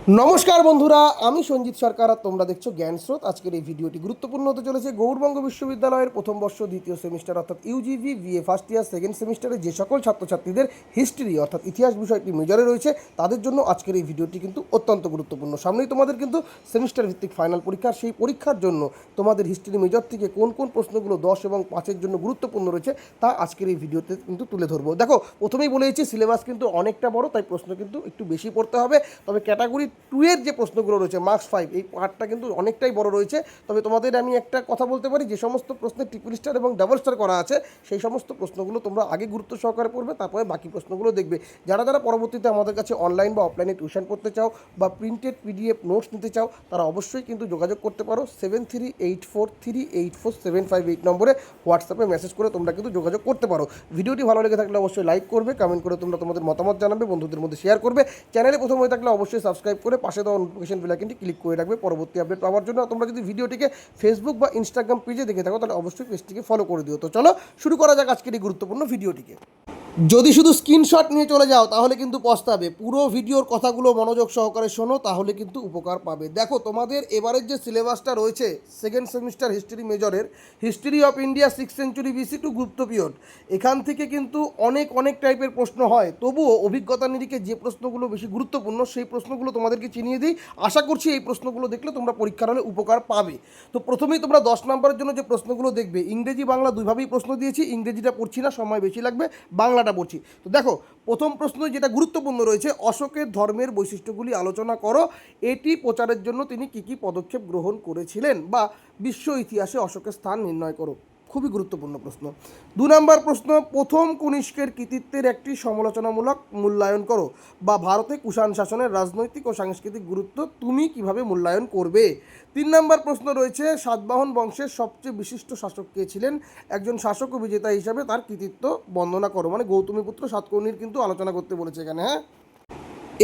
নমস্কার বন্ধুরা, আমি সঞ্জিত সরকার আর তোমরা দেখছো জ্ঞান স্রোত। আজকের এই ভিডিওটি গুরুত্বপূর্ণ হতে চলেছে। গৌড়বঙ্গ বিশ্ববিদ্যালয়ের প্রথম বর্ষ দ্বিতীয় সেমিস্টার অর্থাৎ ইউজিভি বিএ ফার্স্ট ইয়ার সেকেন্ড সেমিস্টারে যে সকল ছাত্রছাত্রীদের হিস্ট্রি অর্থাৎ ইতিহাস বিষয়টি মেজরে রয়েছে তাদের জন্য আজকের এই ভিডিওটি কিন্তু অত্যন্ত গুরুত্বপূর্ণ। সামনেই তোমাদের কিন্তু সেমিস্টার ভিত্তিক ফাইনাল পরীক্ষা। সেই পরীক্ষার জন্য তোমাদের হিস্ট্রি মেজর থেকে কোন কোন প্রশ্নগুলো 10 এবং 5-এর জন্য গুরুত্বপূর্ণ রয়েছে তা আজকের এই ভিডিওতে কিন্তু তুলে ধরবো। দেখো, প্রথমেই বলে দিচ্ছি সিলেবাস কিন্তু অনেকটা বড়, তাই প্রশ্ন কিন্তু একটু বেশি পড়তে হবে। তবে ক্যাটাগরি 2-এর যে প্রশ্নগুলো রয়েছে মার্কস 5, এই পার্টটা কিন্তু অনেকটাই বড় রয়েছে। তবে তোমাদের আমি একটা কথা বলতে পারি, যে সমস্ত প্রশ্নে ট্রিপল স্টার এবং ডাবল স্টার করা আছে সেই সমস্ত প্রশ্নগুলো তোমরা আগে গুরুত্ব সহকারে পড়বে, তারপরে বাকি প্রশ্নগুলো দেখবে। যারা যারা পরবর্তীতে আমাদের কাছে অনলাইন বা অফলাইনে টিউশন করতে চাও বা প্রিন্টেড পিডিএফ নোটস নিতে চাও, তারা অবশ্যই কিন্তু যোগাযোগ করতে পারো 7384384758 নম্বরে হোয়াটসঅ্যাপে মেসেজ করে তোমরা কিন্তু যোগাযোগ করতে পারো। ভিডিওটি ভালো লেগে থাকলে অবশ্যই লাইক করবে, কমেন্ট করে তোমরা তোমাদের মতামত জানাবে, বন্ধুদের মধ্যে শেয়ার করবে। চ্যানেলে প্রথম হয়ে থাকলে অবশ্যই সাবস্ক্রাইব করে পাশে দেওয়া নোটিফিকেশন বেল আইকনটি ক্লিক করে রাখবে পরবর্তী আপডেট পাওয়ার জন্য। তোমরা যদি ভিডিওটিকে ফেসবুক বা ইনস্টাগ্রাম পেজে দেখে থাকো তাহলে অবশ্যই পেজটিকে ফলো করে দিও। তো চলো শুরু করা যাক আজকের এই গুরুত্বপূর্ণ ভিডিওটিকে। যদি শুধু স্ক্রিনশট নিয়ে চলে যাও তাহলে কিন্তু পস্তাবে। পুরো ভিডিওর কথাগুলো মনোযোগ সহকারে শোনো, তাহলে কিন্তু উপকার পাবে। দেখো, তোমাদের এবারের যে সিলেবাসটা রয়েছে সেকেন্ড সেমিস্টার হিস্ট্রি মেজরের, history of India 6th century BC to Gupta period, এখান থেকে কিন্তু অনেক টাইপের প্রশ্ন হয়। তবুও অভিজ্ঞতা নিরিখে যে প্রশ্নগুলো বেশি গুরুত্বপূর্ণ সেই প্রশ্নগুলো তোমাদেরকে চিনিয়ে দিই। আশা করছি এই প্রশ্নগুলো দেখলে তোমরা পরীক্ষার হলে উপকার পাবে। তো প্রথমেই তোমরা 10 নম্বরের জন্য যে প্রশ্নগুলো দেখবে, ইংরেজি বাংলা দুইভাবেই প্রশ্ন দিয়েছি। ইংরেজিটা পড়ছি না, সময় বেশি লাগবে, বাংলাটা পড়ছি। তো দেখো, প্রথম প্রশ্ন যেটা গুরুত্বপূর্ণ রয়েছে, অশোকের ধর্মের বৈশিষ্ট্যগুলি আলোচনা করো। এটি প্রচারের জন্য তিনি কী পদক্ষেপ গ্রহণ করেছিলেন, বা বিশ্ব ইতিহাসে অশোকের স্থান নির্ণয় করো। খুবই গুরুত্বপূর্ণ প্রশ্ন। 2 নম্বর প্রশ্ন, প্রথম কনিষ্কের কৃতিত্বের একটি সমালোচনামূলক মূল্যায়ন করো, বা ভারতে কুষাণ শাসনের রাজনৈতিক ও সাংস্কৃতিক গুরুত্ব তুমি কিভাবে মূল্যায়ন করবে। 3 নম্বর প্রশ্ন রয়েছে, সাতবাহন বংশের সবচেয়ে বিশিষ্ট শাসক কে ছিলেন, একজন শাসক ও বিজেতা হিসাবে তার কৃতিত্ব বর্ণনা করো। মানে গৌতমীপুত্র সাতকর্ণীর কিন্তু আলোচনা করতে বলেছে এখানে। হ্যাঁ,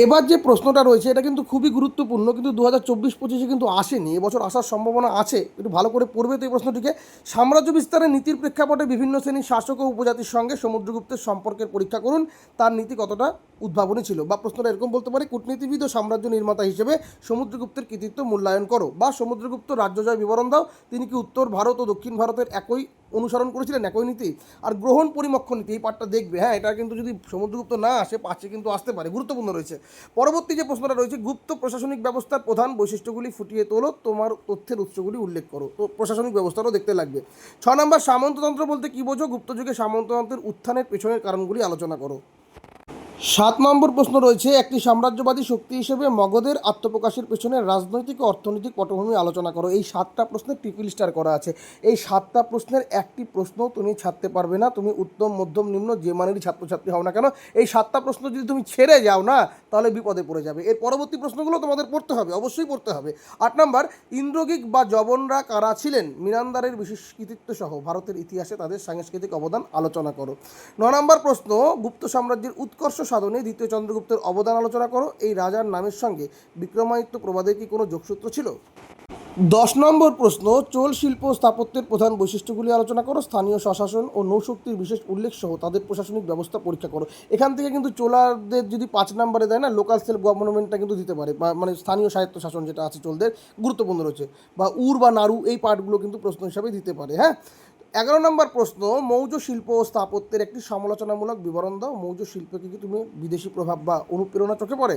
এবার যে প্রশ্নটা রয়েছে এটা কিন্তু খুবই গুরুত্বপূর্ণ, কিন্তু 2024-25 কিন্তু আসেনি, এবছর আসার সম্ভাবনা আছে। একটু ভালো করে পড়বে তো এই প্রশ্নটিকে। সাম্রাজ্য বিস্তারের নীতির প্রেক্ষাপটে বিভিন্ন শ্রেণীর শাসক ও উপজাতির সঙ্গে সমুদ্রগুপ্তের সম্পর্কের পরীক্ষা করুন, তার নীতি কতটা উদ্ভাবনী ছিল। বা প্রশ্নটা এরকম বলতে পারে, কূটনীতিবিদ ও সাম্রাজ্য নির্মাতা হিসেবে সমুদ্রগুপ্তের কৃতিত্ব মূল্যায়ন করো। বা সমুদ্রগুপ্ত রাজ্য জয় বিবরণ দাও, তিনি কি উত্তর ভারত ও দক্ষিণ ভারতের একই অনুসরণ করেছিলেন, একই নীতি। আর গ্রহণ পরিমক্ষ নীতি, এই পার্টটা দেখবে। হ্যাঁ, এটা কিন্তু যদি সমুদ্রগুপ্ত না আসে পাঁচে কিন্তু আসতে পারে, গুরুত্বপূর্ণ রয়েছে। পরবর্তী যে প্রশ্নটা রয়েছে, গুপ্ত প্রশাসনিক ব্যবস্থার প্রধান বৈশিষ্ট্যগুলি ফুটিয়ে তোলো, তোমার তথ্যের উৎসগুলি উল্লেখ করো। তো প্রশাসনিক ব্যবস্থাটাও দেখতে লাগবে। 6 নম্বর, সামন্ততন্ত্র বলতে কী বোঝো, গুপ্ত যুগে সামন্ততন্ত্রের উত্থানের পেছনের কারণগুলি আলোচনা করো। 7 নম্বর প্রশ্ন রয়েছে, একটি সাম্রাজ্যবাদী শক্তি হিসেবে মগধের আত্মপ্রকাশের পেছনে রাজনৈতিক ও অর্থনৈতিক পটভূমি আলোচনা করো। এই 7টা প্রশ্নের ট্রিপল স্টার করা আছে। এই 7টা প্রশ্নের একটি প্রশ্ন তুমি ছাড়তে পারবে না, তুমি উত্তম মধ্যম নিম্ন যে মানেরই ছাত্রছাত্রী হও না কেন। এই 7টা প্রশ্ন যদি তুমি ছেড়ে যাও না তাহলে বিপদে পড়ে যাবে। এর পরবর্তী প্রশ্নগুলো তোমাদের পড়তে হবে, অবশ্যই পড়তে হবে। 8 নম্বর, ইন্দ্রগিক বা জবনরা কারা ছিলেন, মিনান্দারের বিশেষ কৃতিত্ব সহ ভারতের ইতিহাসে তাদের সাংস্কৃতিক অবদান আলোচনা করো। 9 নম্বর প্রশ্ন, গুপ্ত সাম্রাজ্যের উৎকর্ষ সাধনে দ্বিতীয় চন্দ্রগুপ্তের অবদান আলোচনা করো। এই রাজার নামের সঙ্গে বিক্রমাদিত্য প্রবাদের কি কোনো যোগসূত্র ছিল। 10 নম্বর প্রশ্ন, চোল শিল্প স্থাপত্যের প্রধান বৈশিষ্ট্যগুলি আলোচনা করো। স্থানীয় স্বশাসন ও নৌশক্তির বিশেষ উল্লেখ সহ তাদের প্রশাসনিক ব্যবস্থা পরীক্ষা করো। এখান থেকে কিন্তু চোলারদের যদি 5 নম্বরে দেয় না, লোকাল সেলফ গভর্নমেন্টটা কিন্তু দিতে পারে, মানে স্থানীয় স্বায়ত্ত শাসন যেটা আছে চোলদের, গুরুত্বপূর্ণ রয়েছে। বা উর বা নাড়ু, এই পার্টগুলো কিন্তু প্রশ্ন হিসাবে দিতে পারে। হ্যাঁ, 11 নম্বর প্রশ্ন, মৌর্য শিল্প ও স্থাপত্যের একটি সমালোচনামূলক বিবরণ দাও। মৌর্য শিল্পকে কি তুমি বিদেশি প্রভাব বা অনুপ্রেরণা চোখে পড়ে।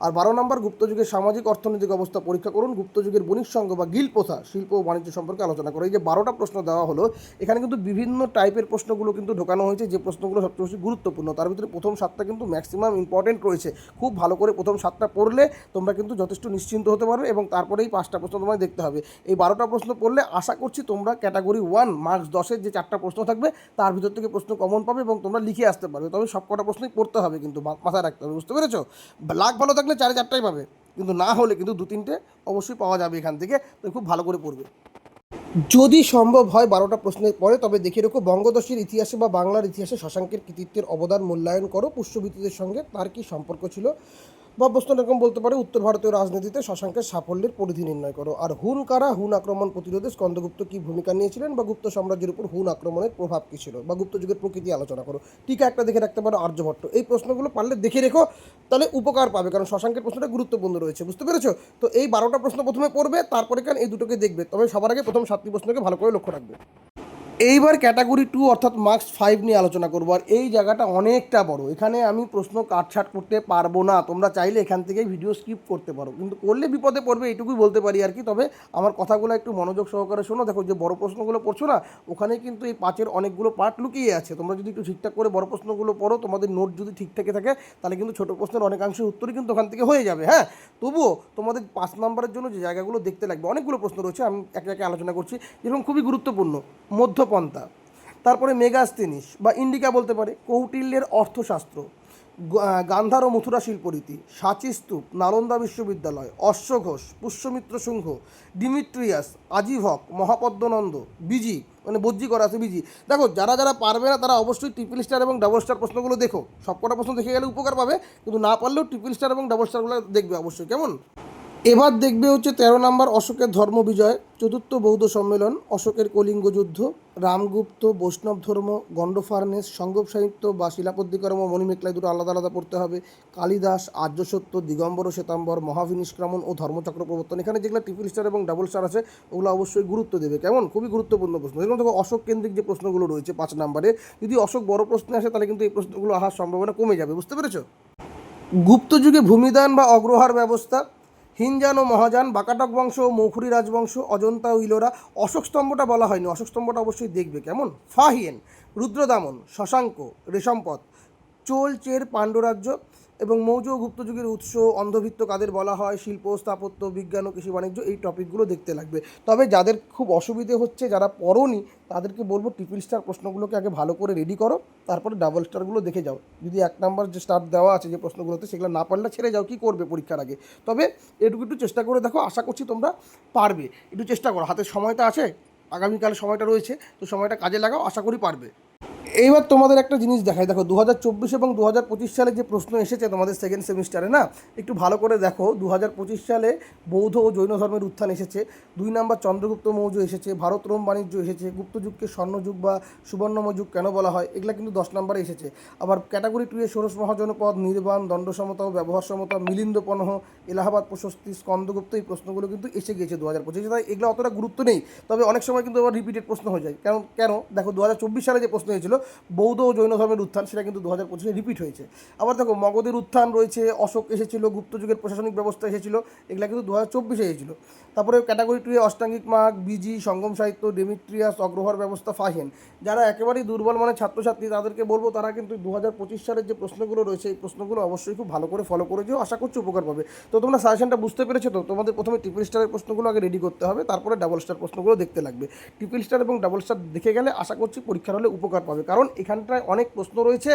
আর 12 নম্বর, গুপ্তযুগের সামাজিক অর্থনৈতিক অবস্থা পরীক্ষা করুন। গুপ্তযুগের বণিক সংঘ বা গিল্ড প্রথা, শিল্প ও বাণিজ্য সম্পর্কে আলোচনা করো। এই যে 12টা প্রশ্ন দেওয়া হলো, এখানে কিন্তু বিভিন্ন টাইপের প্রশ্নগুলো কিন্তু ঢোকানো হয়েছে, যে প্রশ্নগুলো সবচেয়ে বেশি গুরুত্বপূর্ণ। তার ভিতরে প্রথম 7টা কিন্তু ম্যাক্সিমাম ইম্পর্টেন্ট রয়েছে। খুব ভালো করে প্রথম 7টা পড়লে তোমরা কিন্তু যথেষ্ট নিশ্চিন্ত হতে পারবে, এবং তারপরেই 5টা প্রশ্ন তোমায় দেখতে হবে। এই 12টা প্রশ্ন পড়লে আশা করছি তোমরা ক্যাটাগরি 1 মার্কস 10-এর যে 4টা প্রশ্ন থাকবে তার ভিতর থেকে প্রশ্ন কমন পাবে এবং তোমরা লিখে আসতে পারবে। তবে সব কটা প্রশ্নই পড়তে হবে, কিন্তু মাথায় রাখতে হবে, বুঝতে পেরেছো। লাক ভালো থাকলে 4-4টাই পাবে, কিন্তু না হলে কিন্তু 2-3টে অবশ্যই পাওয়া যাবে এখান থেকে। তো খুব ভালো করে পড়বে। যদি সম্ভব হয় 12টা প্রশ্নের পরে, তবে দেখে রেখো, বঙ্গদেশের ইতিহাসে বা বাংলার ইতিহাসে শশাঙ্কের কৃতিত্বের অবদান মূল্যায়ন করো। পুষ্যবিত্তদের সঙ্গে তার কি সম্পর্ক ছিল। বা প্রশ্ন এরকম বলতে পারে, উত্তর ভারতীয় রাজনীতিতে শশাঙ্কের সাফল্যের পরিধি নির্ণয় করো। আর হুন কারা, হুন আক্রমণ প্রতিরোধে স্কন্দগুপ্ত কী ভূমিকা নিয়েছিলেন, বা গুপ্ত সাম্রাজ্যের উপর হুন আক্রমণের প্রভাব কী ছিল, বা গুপ্ত যুগের প্রকৃতি আলোচনা করো। টিকা একটা দেখে রাখতে পারো আর্যভট্ট। এই প্রশ্নগুলো পারলে দেখে রেখো, তাহলে উপকার পাবে, কারণ শশাঙ্কের প্রশ্নটা গুরুত্বপূর্ণ রয়েছে, বুঝতে পেরেছো? তো এই 12টা প্রশ্ন প্রথমে পড়বে, তারপরে কেন এই দুটোকে দেখবে, তবে সবার আগে প্রথম 7টি প্রশ্নকে ভালো করে লক্ষ্য রাখবে। এইবার ক্যাটাগরি 2 অর্থাৎ মার্কস 5 নিয়ে আলোচনা করবো। আর এই জায়গাটা অনেকটা বড়, এখানে আমি প্রশ্ন কাটছাট করতে পারবো না। তোমরা চাইলে এখান থেকেই ভিডিও স্কিপ করতে পারো, কিন্তু করলে বিপদে পড়বে, এইটুকুই বলতে পারি আর কি। তবে আমার কথাগুলো একটু মনোযোগ সহকারে শোনো। দেখো, যে বড় প্রশ্নগুলো পড়ছো না, ওখানে কিন্তু এই 5-এর অনেকগুলো পার্ট লুকিয়ে আছে। তোমরা যদি একটু ঠিকঠাক করে বড় প্রশ্নগুলো পড়ো, তোমাদের নোট যদি ঠিকঠাক থাকে, তাহলে কিন্তু ছোটো প্রশ্নের অনেকাংশের উত্তরই কিন্তু ওখান থেকে হয়ে যাবে। হ্যাঁ, তবুও তোমাদের 5 নম্বরের জন্য যে জায়গাগুলো দেখতে লাগবে, অনেকগুলো প্রশ্ন রয়েছে, আমি একে একে আলোচনা করছি। যেরকম খুবই গুরুত্বপূর্ণ মধ্যপন্থা, তারপরে মেগাস্তেনিস বা ইন্ডিকা বলতে পারে, কৌটিল্যের অর্থশাস্ত্র, গান্ধার ও মথুরা শিল্পরীতি, সাঁচি স্তূপ, নালন্দা বিশ্ববিদ্যালয়, অশ্বঘোষ, পুষ্যমিত্র সিংহ, ডিমিট্রিয়াস, আজিভক, মহাপদ্মনন্দ, বিজি মানে বজ্জি করা আছে বিজি। দেখো, যারা যারা পারবে না তারা অবশ্যই ট্রিপল স্টার এবং ডাবল স্টার প্রশ্নগুলো দেখো। সবকটা প্রশ্ন দেখে গেলে উপকার পাবে, কিন্তু না পারলেও ট্রিপল স্টার এবং ডাবল স্টারগুলো দেখবে অবশ্যই, কেমন? এবার দেখবে হচ্ছে 13 নম্বর অশোকের ধর্ম বিজয়, চতুর্থ বৌদ্ধ সম্মেলন, অশোকের কলিঙ্গ যুদ্ধ, রামগুপ্ত, বৈষ্ণব ধর্ম, গন্ডফার্নেস, সঙ্গম সাহিত্য বা শিলাপদ্যিকর্ম, মণিমেখলায় দুটো আলাদা আলাদা পড়তে হবে, কালিদাস, আর্যসত্য, দিগম্বর ও শ্বেতাম্বর, মহাবিনিষ্ক্রমণ ও ধর্মচক্র প্রবর্তন। এখানে যেগুলো ট্রিপল স্টার এবং ডাবল স্টার আছে, ওগুলো অবশ্যই গুরুত্ব দেবে, কেমন? খুবই গুরুত্বপূর্ণ প্রশ্ন। যেমন দেখো, অশোক কেন্দ্রিক যে প্রশ্নগুলো রয়েছে 5 নম্বরে, যদি অশোক বড় প্রশ্নে আসে, তাহলে কিন্তু এই প্রশ্নগুলো আসার সম্ভাবনা কমে যাবে, বুঝতে পেরেছো? গুপ্ত যুগে ভূমিদান বা অগ্রহার ব্যবস্থা, হিনজান ও মহাযান, বাকাটক বংশ ও মৌখুরি রাজবংশ, অজন্তা ও ইলোরা। অশোক স্তম্ভটা বলা হয়নি, অশোক স্তম্ভটা অবশ্যই দেখবে, কেমন? ফাহিয়েন, রুদ্রদামন, শশাঙ্ক, রেশমপথ, চোল চের পাণ্ড্যরাজ্য এবং মৌর্য ও গুপ্ত যুগের উৎস, অন্ধভিত্ত কাদের বলা হয়, শিল্প, স্থাপত্য, বিজ্ঞান ও কৃষি বাণিজ্য। এই টপিকগুলো দেখতে লাগবে। তবে যাদের খুব অসুবিধে হচ্ছে, যারা পড়োনি, তাদেরকে বলবো ট্রিপল স্টার প্রশ্নগুলোকে আগে ভালো করে রেডি করো, তারপরে ডাবল স্টারগুলো দেখে যাও। যদি 1 নম্বর যে স্টার দেওয়া আছে যে প্রশ্নগুলোতে, সেগুলো না পারলে ছেড়ে যাও, কী করবে পরীক্ষার আগে। তবে এটুকু একটু চেষ্টা করে দেখো, আশা করছি তোমরা পারবে। একটু চেষ্টা করো, হাতে সময়টা আছে, আগামীকাল সময়টা রয়েছে, তো সময়টা কাজে লাগাও, আশা করি পারবে। এইবার তোমাদের একটা জিনিস দেখাই। দেখো, 2024 এবং 2025 সালে যে প্রশ্ন এসেছে তোমাদের সেকেন্ড সেমিস্টারে না, একটু ভালো করে দেখো। 2025 সালে বৌদ্ধ ও জৈন ধর্মের উত্থান এসেছে, 2 নম্বর চন্দ্রগুপ্ত মৌর্য এসেছে, ভারত রোম বাণিজ্য এসেছে, গুপ্ত যুগকে স্বর্ণযুগ বা সুবর্ণময় যুগ কেন বলা হয়, এগুলো কিন্তু 10 নম্বরে এসেছে। আবার ক্যাটাগরি 2 এ ষোড়শ মহাজনপদ, নির্বাণ, দণ্ড সমতা ও ব্যবহার সমতা, মিলিন্দ পনহ, এলাহাবাদ প্রশস্তি, স্কন্দগুপ্ত, এই প্রশ্নগুলো কিন্তু এসে গিয়েছে 2025। তাই এগুলো অতটা গুরুত্ব নেই, তবে অনেক সময় কিন্তু আবার রিপিটেড প্রশ্ন হয়ে যায়। কেন দেখো, 2024 সালে যে প্রশ্ন হয়েছিল বৌদ্ধ ও জৈন ধর্মের উত্থান, সেটা কিন্তু 2025 রিপিট হয়েছে। আবার দেখো, মগধের উত্থান রয়েছে, অশোক এসেছিল, গুপ্ত যুগের প্রশাসনিক ব্যবস্থা এসেছিল, এগুলো কিন্তু 2024 এসেছিল। তারপরে ক্যাটাগরি 2 এ অষ্টাঙ্গিক মার্গ, বিজি, সঙ্গম সাহিত্য, ডেমিট্রিয়াস, অগ্রহার ব্যবস্থা, ফাহিয়েন। যারা একেবারেই দুর্বল মানের ছাত্রছাত্রী, তাদেরকে বলবো তারা কিন্তু 2025 সালের যে প্রশ্নগুলো রয়েছে, এই প্রশ্নগুলো অবশ্যই খুব ভালো করে ফলো করে যেও, আশা করছি উপকার পাবে। তো তোমরা সাজেশনটা বুঝতে পেরেছো তো? তোমাদের প্রথমে ট্রিপল স্টারের প্রশ্নগুলো আগে রেডি করতে হবে, তারপরে ডাবল স্টার প্রশ্নগুলো দেখতে লাগবে। ট্রিপল স্টার এবং ডাবল স্টার দেখে গেলে আশা করছি পরীক্ষার হলে উপকার পাবে, কারণ এখানটায় অনেক প্রশ্ন রয়েছে।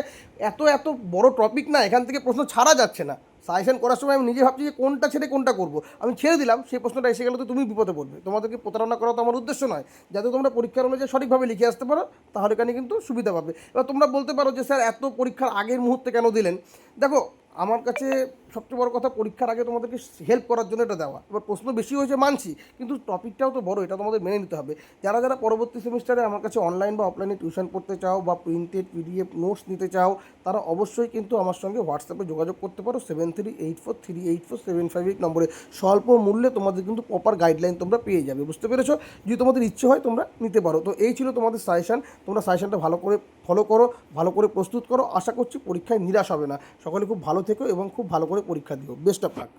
এত এত বড় টপিক না, এখান থেকে প্রশ্ন ছাড়া যাচ্ছে না। সাজেশন করার সময় আমি নিজে ভাবছি যে কোনটা ছেড়ে কোনটা করবো। আমি ছেড়ে দিলাম, সেই প্রশ্নটা এসে গেলে তো তুমি বিপদে পড়বে। তোমাদেরকে প্রতারণা করা তো আমার উদ্দেশ্য নয়। যাতে তোমরা পরীক্ষার অনুযায়ী সঠিকভাবে লিখে আসতে পারো, তাহলে এখানে কিন্তু সুবিধা পাবে। এবার তোমরা বলতে পারো যে স্যার, এত পরীক্ষার আগের মুহূর্তে কেন দিলেন? দেখো, আমার কাছে সবচেয়ে বড় কথা, পরীক্ষার আগে তোমাদেরকে হেল্প করার জন্য এটা দেওয়া। এবার প্রশ্ন বেশি হয়েছে মানছি, কিন্তু টপিকটাও তো বড়, এটা তোমাদের মেনে নিতে হবে। যারা যারা পরবর্তী সেমিস্টারে আমার কাছে অনলাইন বা অফলাইনে টিউশন পড়তে চাও, বা প্রিন্টেড পিডিএফ নোটস নিতে চাও, তারা অবশ্যই কিন্তু আমার সঙ্গে হোয়াটসঅ্যাপে যোগাযোগ করতে পারো। 7384384758 নম্বরে স্বল্প মূল্যে তোমাদের কিন্তু প্রপার গাইডলাইন তোমরা পেয়ে যাবে, বুঝতে পেরেছো? যদি তোমাদের ইচ্ছে হয় তোমরা নিতে পারো। তো এই ছিল তোমাদের সাজেশন। তোমরা সাজেশনটা ভালো করে ফলো করো, ভালো করে প্রস্তুত করো। আশা করছি পরীক্ষায় নিরাশ হবে না। সকলে খুব ভালো থেকো এবং খুব ভালো করে পরীক্ষা দিও। Best of luck.